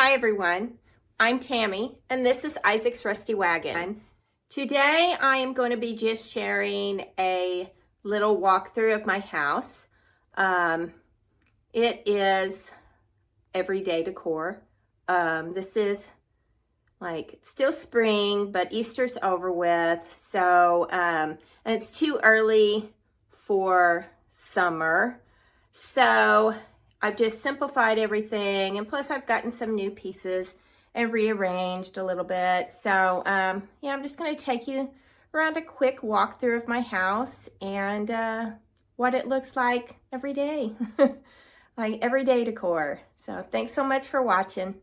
Hi everyone, I'm Tammy and this is Isaacsrustywagon. Today I am going to be just sharing a little walkthrough of my house. It is everyday decor. This is like still spring, but Easter's over with, so and it's too early for summer. So I've just simplified everything, and plus I've gotten some new pieces and rearranged a little bit. So yeah, I'm just going to take you around a quick walkthrough of my house and what it looks like every day, like everyday decor. So thanks so much for watching.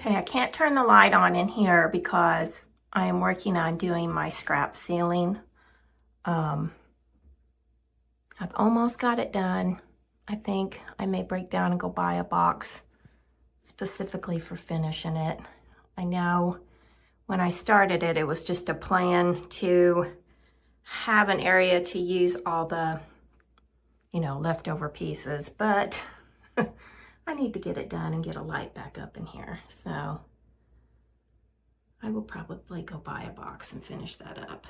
Okay, I can't turn the light on in here because I am working on doing my scrap ceiling. I've almost got it done. I think I may break down and go buy a box specifically for finishing it. I know when I started it, it was just a plan to have an area to use all the, you know, leftover pieces, but I need to get it done and get a light back up in here. So I will probably go buy a box and finish that up.